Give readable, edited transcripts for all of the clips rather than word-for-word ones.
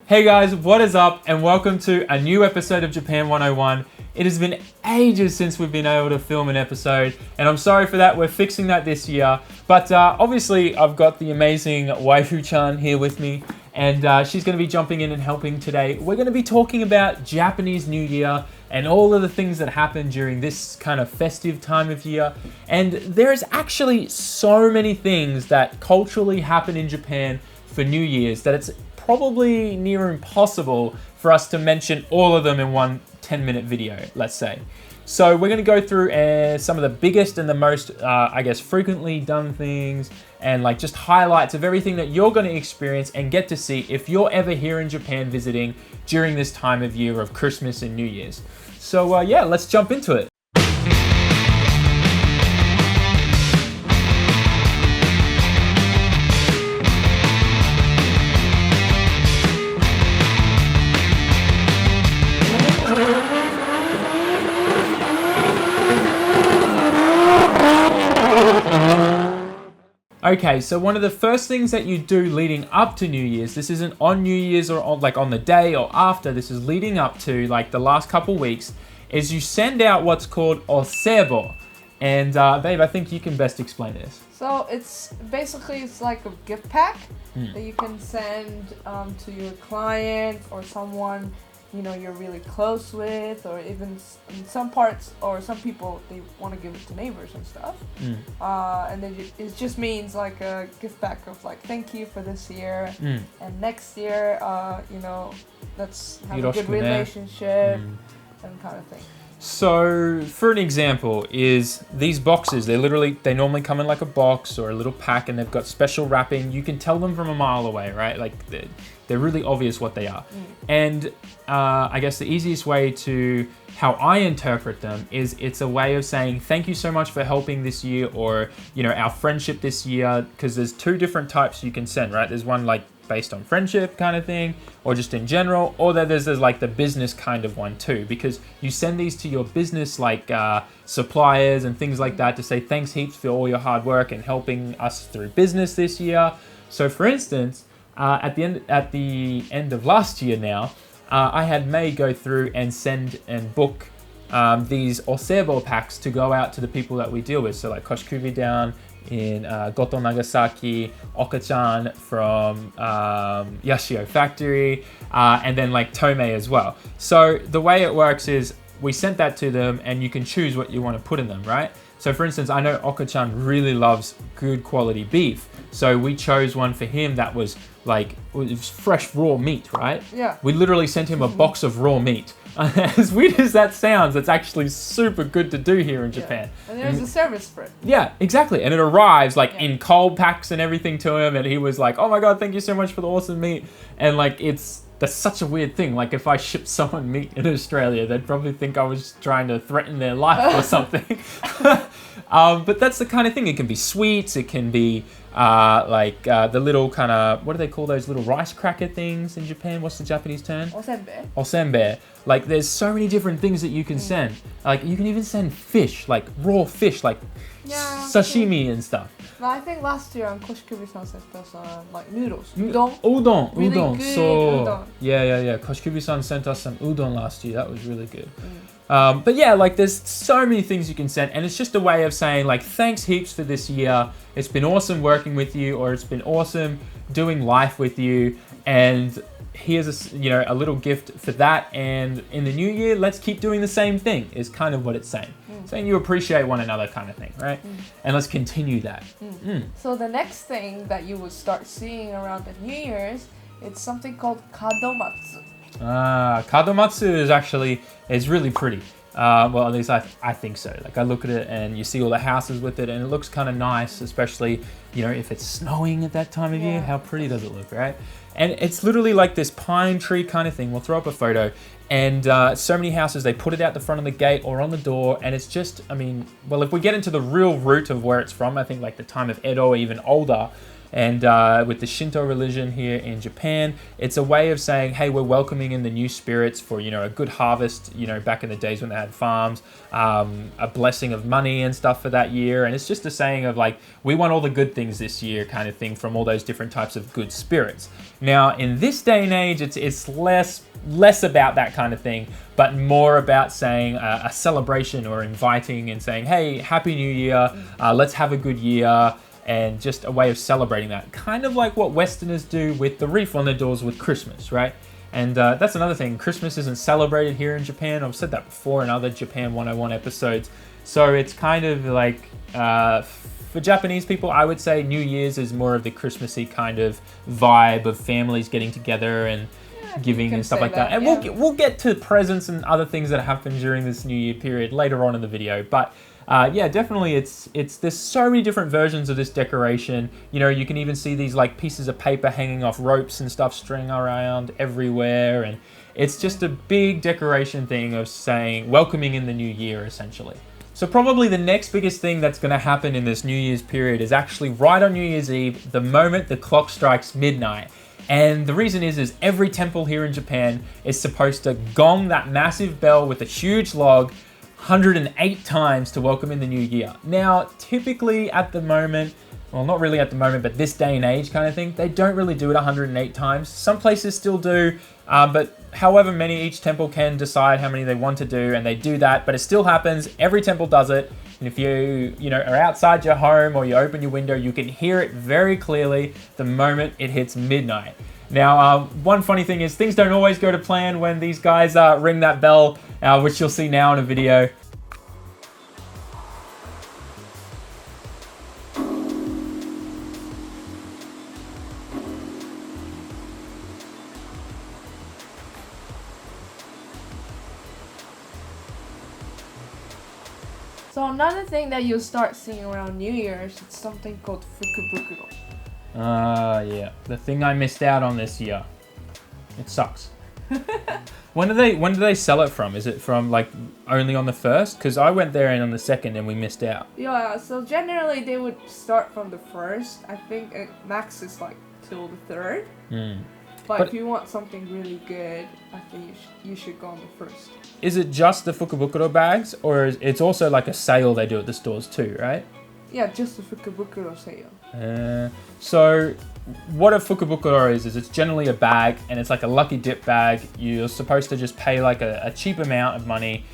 Hey guys, what is up and welcome to a new episode of Japan 101. It has been ages since we've been able to film an episode and I'm sorry for that, we're fixing that this year. But obviously I've got the amazing Waifu-chan here with me and she's going to be jumping in and helping today. We're going to be talking about Japanese New Year and all of the things that happen during this kind of festive time of year. And there is actually so many things that culturally happen in Japan for New Year's that it's probably near impossible for us to mention all of them in one 10-minute video, let's say. So we're going to go through some of the biggest and the most, frequently done things and like just highlights of everything that you're going to experience and get to see if you're ever here in Japan visiting during this time of year of Christmas and New Year's. So let's jump into it. Okay, so one of the first things that you do leading up to New Year's, this isn't on New Year's or on the day or after, this is leading up to like the last couple weeks, is you send out what's called Oseibo. And babe, I think you can best explain this. So it's like a gift pack that you can send to your client or someone you're really close with, or even in some parts or some people they want to give it to neighbors and stuff. And then it just means like a gift pack of like thank you for this year and next year let's have a good relationship and kind of thing. So for an example is these boxes, they normally come in like a box or a little pack and they've got special wrapping. You can tell them from a mile away, right? Like they're really obvious what they are. And I guess the easiest way to how I interpret them is it's a way of saying thank you so much for helping this year, or our friendship this year, because there's two different types you can send, right? There's one like based on friendship kind of thing, or just in general, or there's like the business kind of one too, because you send these to your business like suppliers and things like that to say thanks heaps for all your hard work and helping us through business this year. So for instance, at the end of last year now, I had May go through and send and book these Oseibo packs to go out to the people that we deal with. So like Koshikubi down in Goto, Nagasaki, Oka-chan from Yashio Factory, and then like Tomei as well. So the way it works is we sent that to them and you can choose what you want to put in them, right? So for instance, I know Oka-chan really loves good quality beef. So we chose one for him that was like, it was fresh raw meat, right? Yeah. We literally sent him a box of raw meat. As weird as that sounds, it's actually super good to do here in Japan. And there's a service for it. Yeah, exactly. And it arrives like in cold packs and everything to him. And he was like, oh my God, thank you so much for the awesome meat. And like, that's such a weird thing. Like if I shipped someone meat in Australia, they'd probably think I was trying to threaten their life or something. But that's the kind of thing. It can be sweets. It can be the little kind of, what do they call those little rice cracker things in Japan? What's the Japanese term? Osenbe. Osenbe. Like there's so many different things that you can send. Like you can even send fish, like raw fish, like sashimi and stuff. Well, I think last year on Koshikubi-san sent us like noodles. Udon. Really good udon. Yeah. Koshikubi-san sent us some udon last year. That was really good. But yeah, like there's so many things you can send, and it's just a way of saying like thanks heaps for this year. It's been awesome working with you, or it's been awesome doing life with you, and here's a little gift for that. And in the new year, let's keep doing the same thing is kind of what it's saying. Saying you appreciate one another kind of thing, right? And let's continue that. So the next thing that you would start seeing around the New Year's, it's something called Kadomatsu. Kadomatsu is really pretty. Well, at least I think so. Like I look at it and you see all the houses with it and it looks kind of nice, especially, if it's snowing at that time of year, how pretty does it look, right? And it's literally like this pine tree kind of thing. We'll throw up a photo. And so many houses, they put it out the front of the gate or on the door. And it's just, if we get into the real root of where it's from, I think like the time of Edo or even older, And with the Shinto religion here in Japan, it's a way of saying, hey, we're welcoming in the new spirits for, a good harvest, back in the days when they had farms, a blessing of money and stuff for that year. And it's just a saying of like, we want all the good things this year kind of thing from all those different types of good spirits. Now, in this day and age, it's less about that kind of thing, but more about saying a celebration or inviting and saying, hey, Happy New Year, let's have a good year, and just a way of celebrating that. Kind of like what Westerners do with the wreath on their doors with Christmas, right? And that's another thing. Christmas isn't celebrated here in Japan. I've said that before in other Japan 101 episodes. So it's kind of like, for Japanese people, I would say New Year's is more of the Christmassy kind of vibe of families getting together and giving and stuff like that. And we'll get to presents and other things that happen during this New Year period later on in the video. But definitely there's so many different versions of this decoration. You can even see these like pieces of paper hanging off ropes and stuff string around everywhere. And it's just a big decoration thing of saying, welcoming in the new year, essentially. So probably the next biggest thing that's going to happen in this New Year's period is actually right on New Year's Eve, the moment the clock strikes midnight. And the reason is every temple here in Japan is supposed to gong that massive bell with a huge log 108 times to welcome in the new year. Now, typically at the moment, well, not really at the moment, but this day and age kind of thing, they don't really do it 108 times. Some places still do, but however many, each temple can decide how many they want to do, and they do that, but it still happens. Every temple does it. And if you are outside your home or you open your window, you can hear it very clearly the moment it hits midnight. Now, one funny thing is things don't always go to plan when these guys ring that bell, which you'll see now in a video. So another thing that you'll start seeing around New Year's is something called Fukubukuro. Yeah. The thing I missed out on this year. It sucks. When do they sell it from? Is it from like only on the 1st? Because I went there and on the 2nd and we missed out. Yeah, so generally they would start from the 1st. I think max is like till the 3rd. But if you want something really good, I think you should go on the 1st. Is it just the Fukubukuro bags, or it's also like a sale they do at the stores too, right? Yeah, just the Fukubukuro sale. So what a Fukubukuro is it's generally a bag, and it's like a lucky dip bag. You're supposed to just pay like a cheap amount of money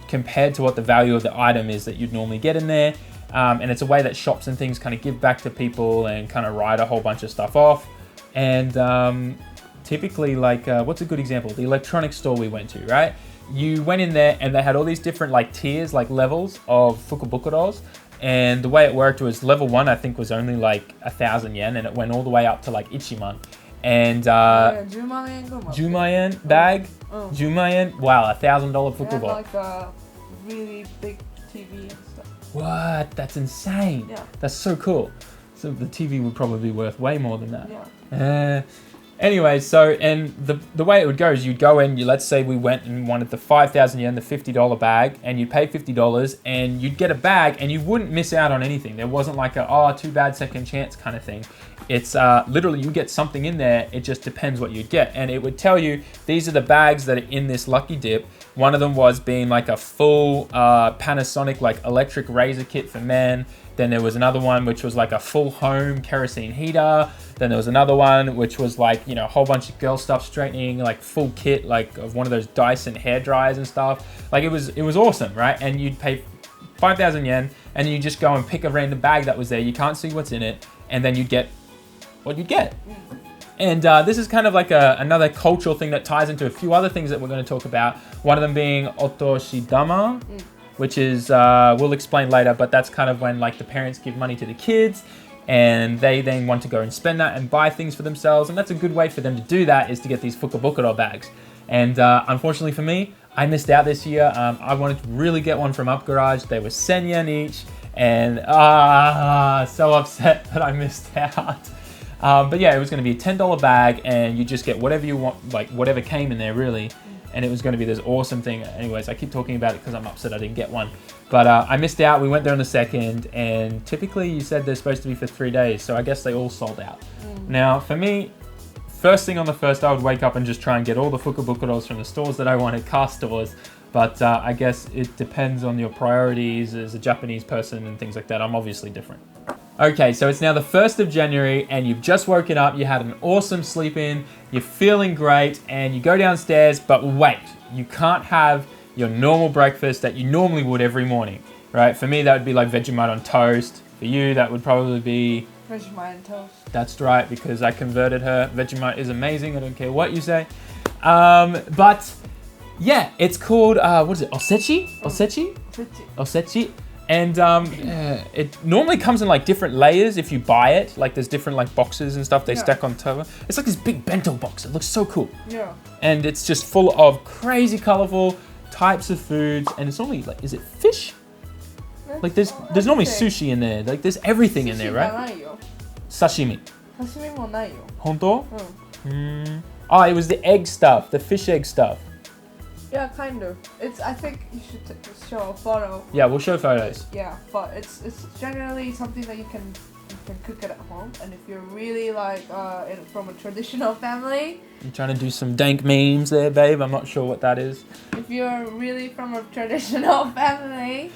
compared to what the value of the item is that you'd normally get in there. And it's a way that shops and things kind of give back to people and kind of write a whole bunch of stuff off. And typically, like, what's a good example? The electronics store we went to, right? You went in there and they had all these different like tiers, like levels of Fukubukuros. And the way it worked was level 1, I think, was only like 1,000 yen, and it went all the way up to like Ichiman. And 10,000 yen bag, 10,000 yen, wow, $1,000 Fukubo. Like a really big TV and stuff. What? That's insane. Yeah. That's so cool. So the TV would probably be worth way more than that. Yeah. Anyway, so, and the way it would go is you'd go in, let's say we went and wanted the 5,000 yen, the $50 bag, and you'd pay $50 and you'd get a bag and you wouldn't miss out on anything. There wasn't like too bad second chance kind of thing. It's literally you get something in there, it just depends what you'd get. And it would tell you, these are the bags that are in this lucky dip. One of them was being like a full Panasonic like electric razor kit for men. Then there was another one which was like a full home kerosene heater. Then there was another one which was like, a whole bunch of girl stuff straightening, like full kit, like of one of those Dyson hair dryers and stuff. Like it was awesome, right? And you'd pay 5,000 yen and you just go and pick a random bag that was there. You can't see what's in it. And then you'd get what you'd get. And this is kind of like another cultural thing that ties into a few other things that we're going to talk about. One of them being Toshidama, which is, we'll explain later, but that's kind of when like the parents give money to the kids and they then want to go and spend that and buy things for themselves. And that's a good way for them to do that, is to get these Fukubukuro bags. And unfortunately for me, I missed out this year. I wanted to really get one from Up Garage. They were 10 yen each, and so upset that I missed out. But yeah, it was going to be a $10 bag, and you just get whatever you want, like whatever came in there really. and it was going to be this awesome thing. Anyways, I keep talking about it because I'm upset I didn't get one. But I missed out. We went there on the 2nd, and typically you said they're supposed to be for 3 days, so I guess they all sold out. Now, for me, first thing on the 1st, I would wake up and just try and get all the Fukubukuros from the stores that I wanted, car stores. But I guess it depends on your priorities as a Japanese person and things like that. I'm obviously different. Okay, so it's now the 1st of January and you've just woken up, you had an awesome sleep in, you're feeling great, and you go downstairs, but wait, you can't have your normal breakfast that you normally would every morning, right? For me, that would be like Vegemite on toast. For you, that would probably be... Vegemite on toast. That's right, because I converted her. Vegemite is amazing, I don't care what you say. But yeah, it's called, what is it, Osechi? Osechi? Osechi. And it normally comes in like different layers if you buy it. Like there's different like boxes and stuff they stack on top. It's like this big bento box. It looks so cool. Yeah. And it's just full of crazy colorful types of foods. And it's only like, is it fish? Like there's normally sushi in there. Like there's everything in there, right? Sashimi. Sashimi mo nai yo. Honto? Oh, it was the egg stuff, the fish egg stuff. Yeah, kind of. I think you should show a photo. Yeah, we'll show photos. Yeah, but it's generally something that you can cook it at home. And if you're really like from a traditional family, you're trying to do some dank memes there, babe. I'm not sure what that is. If you're really from a traditional family,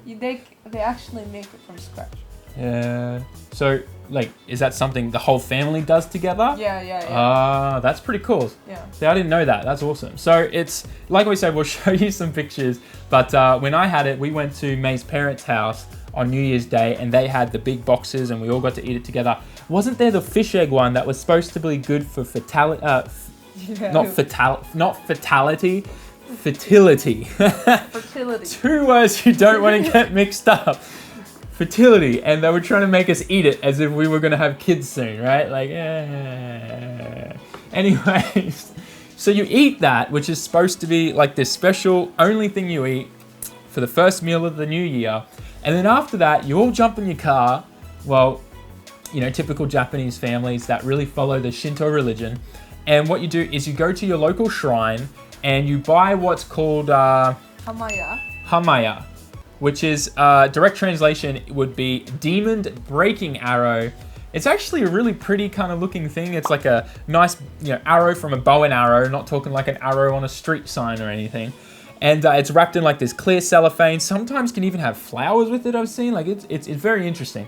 they actually make it from scratch. Yeah. So, like, is that something the whole family does together? Yeah. Ah, that's pretty cool. Yeah. See, I didn't know that. That's awesome. So it's, like we said, we'll show you some pictures. But when I had it, we went to May's parents' house on New Year's Day, and they had the big boxes, and we all got to eat it together. Wasn't there the fish egg one that was supposed to be good for fertility? Fertility. Fertility. 2 words you don't want to get mixed up. Fertility, and they were trying to make us eat it as if we were going to have kids soon, right? Like, anyways, so you eat that, which is supposed to be like this special only thing you eat for the first meal of the new year, and then after that, you all jump in your car. Well, you know, typical Japanese families that really follow the Shinto religion, and what you do is you go to your local shrine and you buy what's called Hamaya, which is direct translation would be demon breaking arrow. It's actually a really pretty kind of looking thing. It's like a nice, arrow from a bow and arrow, not talking like an arrow on a street sign or anything. And it's wrapped in like this clear cellophane. Sometimes can even have flowers with it, I've seen. Like it's very interesting.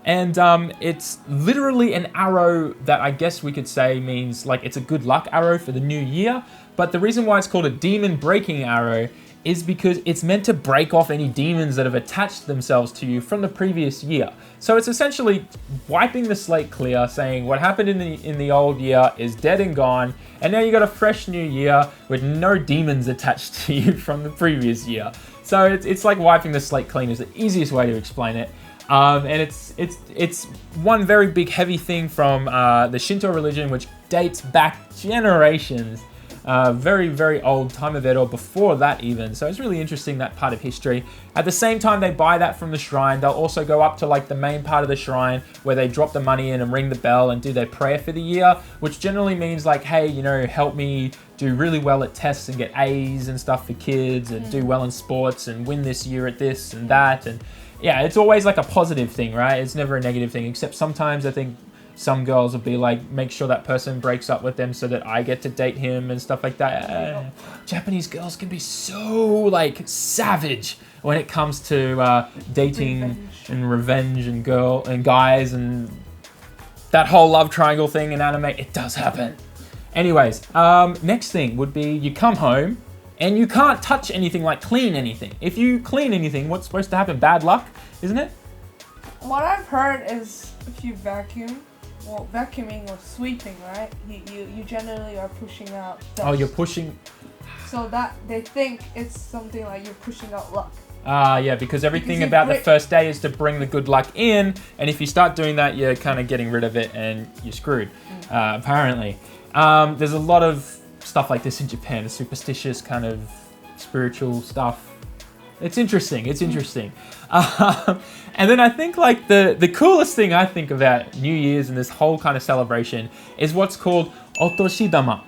And it's literally an arrow that I guess we could say means like it's a good luck arrow for the new year. But the reason why it's called a demon breaking arrow is because it's meant to break off any demons that have attached themselves to you from the previous year. So it's essentially wiping the slate clear, saying what happened in the old year is dead and gone, and now you got a fresh new year with no demons attached to you from the previous year. So it's like wiping the slate clean is the easiest way to explain it. And it's one very big heavy thing from the Shinto religion, which dates back generations. Very, very old time of it, or before that even. So it's really interesting, that part of history. At the same time they buy that from the shrine, they'll also go up to like the main part of the shrine where they drop the money in and ring the bell and do their prayer for the year, which generally means like, hey, help me do really well at tests and get A's and stuff for kids, and do well in sports and win this year at this and that. And yeah, it's always like a positive thing, right? It's never a negative thing, except sometimes I think some girls will be like, make sure that person breaks up with them so that I get to date him and stuff like that. Japanese girls can be so like savage when it comes to dating and revenge and guys and that whole love triangle thing in anime. It does happen. Anyways, next thing would be you come home and you can't touch anything, like clean anything. If you clean anything, what's supposed to happen? Bad luck, isn't it? What I've heard is if you vacuum, well, vacuuming or sweeping, right? You generally are pushing out dust. Oh, you're pushing. So that they think it's something like you're pushing out luck. Yeah, because everything about the first day is to bring the good luck in, and if you start doing that, you're kind of getting rid of it and you're screwed, apparently. There's a lot of stuff like this in Japan, the superstitious kind of spiritual stuff. It's interesting. And then I think like the coolest thing I think about New Year's and this whole kind of celebration is what's called Toshidama.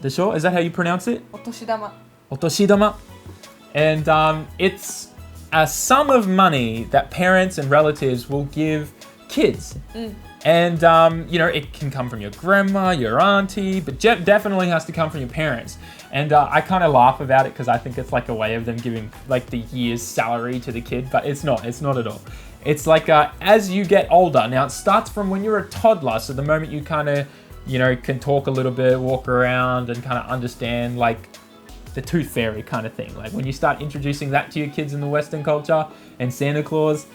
desho? Is that how you pronounce it? お年玉 Toshidama. And it's a sum of money that parents and relatives will give kids. And, it can come from your grandma, your auntie, but definitely has to come from your parents. And I kind of laugh about it because I think it's like a way of them giving like the year's salary to the kid, but it's not at all. It's like as you get older, now it starts from when you're a toddler, so the moment you kind of, can talk a little bit, walk around and kind of understand like the tooth fairy kind of thing. Like when you start introducing that to your kids in the Western culture, and Santa Claus,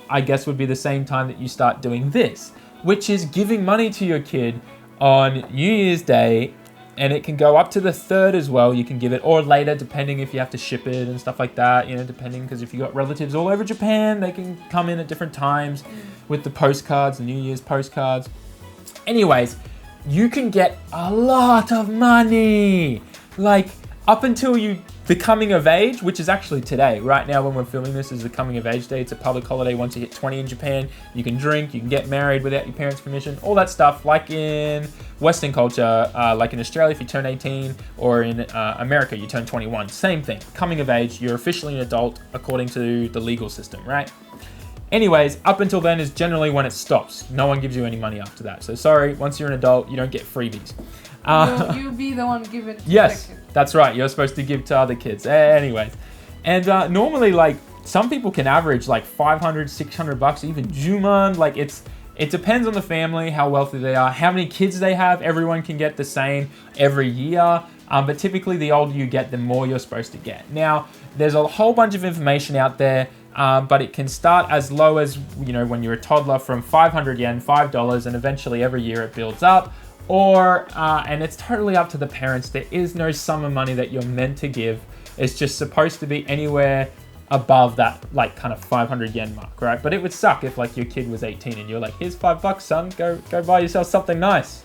I guess would be the same time that you start doing this, which is giving money to your kid on New Year's Day, and it can go up to the 3rd as well. You can give it, or later, depending if you have to ship it and stuff like that, depending, because if you got relatives all over Japan, they can come in at different times with the postcards, the New Year's postcards. Anyways, you can get a lot of money, like up until you the coming of age, which is actually today. Right now when we're filming this is the coming of age day. It's a public holiday. Once you hit 20 in Japan, you can drink, you can get married without your parents' permission, all that stuff, like in Western culture, like in Australia if you turn 18, or in America you turn 21. Same thing, coming of age, you're officially an adult according to the legal system, right? Anyways, up until then is generally when it stops. No one gives you any money after that. So sorry, once you're an adult, you don't get freebies. You be the one giving. Yes, that's right. You're supposed to give to other kids. Anyways, and normally, like, some people can average like 500, 600 bucks, even Juman. Like it depends on the family, how wealthy they are, how many kids they have. Everyone can get the same every year. But typically the older you get, the more you're supposed to get. Now, there's a whole bunch of information out there, but it can start as low as, when you're a toddler, from 500 yen, $5, and eventually every year it builds up. Or, and it's totally up to the parents. There is no sum of money that you're meant to give. It's just supposed to be anywhere above that, like, kind of 500 yen mark, right? But it would suck if, like, your kid was 18 and you're like, here's $5, son, go buy yourself something nice,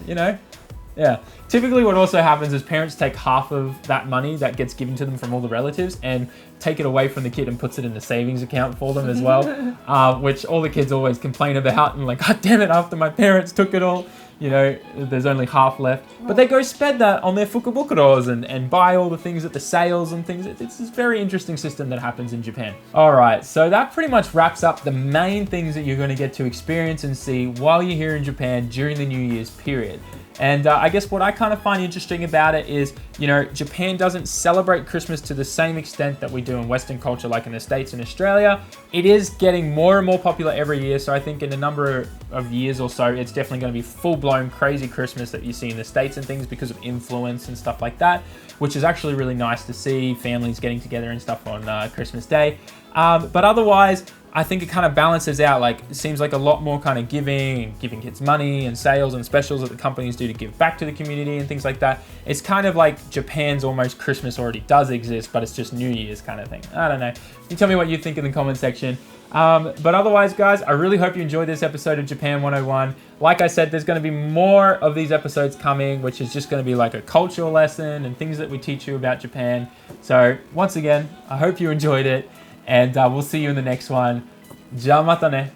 Yeah. Typically what also happens is parents take half of that money that gets given to them from all the relatives and take it away from the kid and puts it in the savings account for them as well, which all the kids always complain about and like, God damn it, after my parents took it all, there's only half left. But they go spend that on their Fukubukuros and buy all the things at the sales and things. It's this very interesting system that happens in Japan. All right, so that pretty much wraps up the main things that you're going to get to experience and see while you're here in Japan during the New Year's period. And I guess what I kind of find interesting about it is, Japan doesn't celebrate Christmas to the same extent that we do in Western culture, like in the States and Australia. It is getting more and more popular every year. So I think in a number of years or so, it's definitely going to be full-blown crazy Christmas that you see in the States and things because of influence and stuff like that, which is actually really nice to see families getting together and stuff on Christmas Day. But otherwise, I think it kind of balances out. Like, it seems like a lot more kind of giving kids money and sales and specials that the companies do to give back to the community and things like that. It's kind of like Japan's almost Christmas already does exist, but it's just New Year's kind of thing. I don't know. You tell me what you think in the comment section. But otherwise, guys, I really hope you enjoyed this episode of Japan 101. Like I said, there's going to be more of these episodes coming, which is just going to be like a cultural lesson and things that we teach you about Japan. So once again, I hope you enjoyed it. And we'll see you in the next one. じゃあまたね。